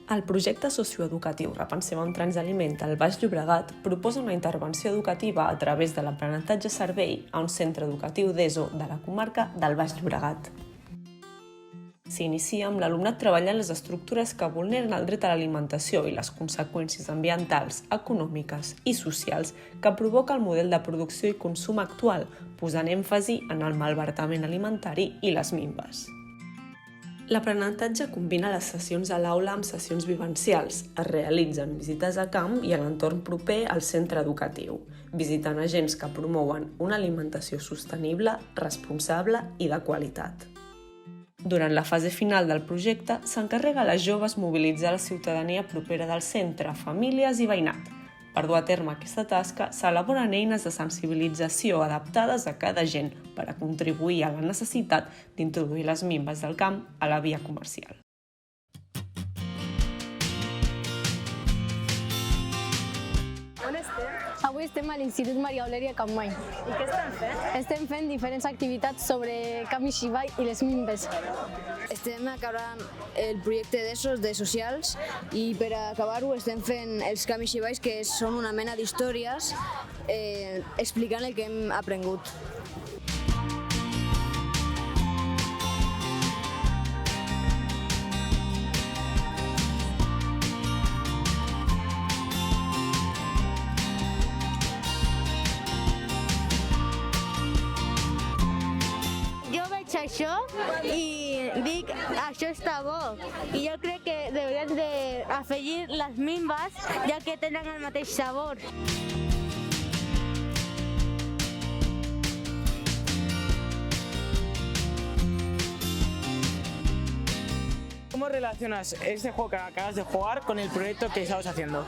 El projecte socioeducatiu Repensem amb Trens Alimenta al Baix Llobregat proposa una intervenció educativa a través de l'aprenentatge servei a un centre educatiu d'ESO de la comarca del Baix Llobregat. S'inicia amb l'alumnat treballant les estructures que vulneren el dret a l'alimentació i les conseqüències ambientals, econòmiques i socials que provoca el model de producció i consum actual, posant èmfasi en el malbaratament alimentari i les minves. L'aprenentatge combina les sessions a l'aula amb sessions vivencials. Es realitzen visites a camp i a l'entorn proper al centre educatiu, visitant agents que promouen una alimentació sostenible, responsable i de qualitat. Durant la fase final del projecte, s'encarrega a les joves mobilitzar la ciutadania propera del centre, famílies i veïnat. Per dur a terme aquesta tasca, s'elaboren eines de sensibilització adaptades a cada gent per a contribuir a la necessitat d'introduir les minves del camp a la via comercial. On estem? Avui estem a l'Institut Maria Aurèlia Capmany. I què estem fent? Estem fent diferents activitats sobre Kamishibai i les minves. Estem acabant el projecte d'ESOs de socials i per acabar-ho estem fent els Kamishibais, que són una mena d'històries explicant el que hem aprengut. Això i dic, això està bo, i jo crec que deurien d'afegir les minves ja que tenen el mateix sabor. ¿Cómo relacionas este juego que acabas de jugar con el proyecto que estamos haciendo?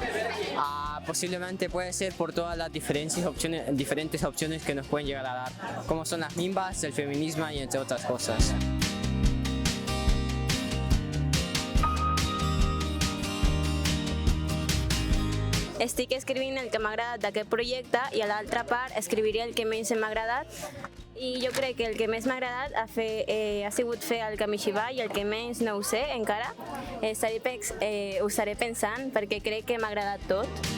Posiblemente puede ser por todas las diferentes opciones que nos pueden llegar a dar, como son las minvas, el feminismo y entre otras cosas. Estic escrivint el que m'ha agradat d'aquest projecte i a l'altra part escriviré el que menys m'ha agradat. I jo crec que el que més m'ha agradat ha sigut fer el Kamishibai i el que menys no ho sé encara. Ho estaré pensant perquè crec que m'ha agradat tot.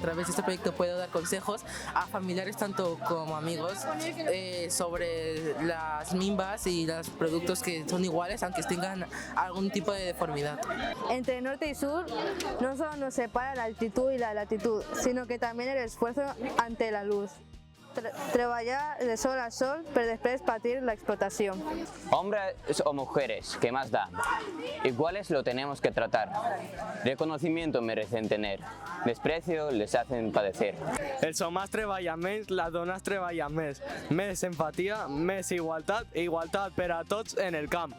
A través de este proyecto puedo dar consejos a familiares tanto como amigos sobre las minvas y los productos que son iguales aunque tengan algún tipo de deformidad. Entre norte y sur no solo nos separa la altitud y la latitud, sino que también el esfuerzo ante la luz. Treballar de sol a sol per després patir la explotación. Hombres o mujeres, ¿qué más da? Iguales lo tenemos que tratar. Reconocimiento merecen tener. Desprecio les hacen padecer. Els homes treballen menys, les dones treballen més. Més empatia, més igualtat i igualtat per a tots en el camp.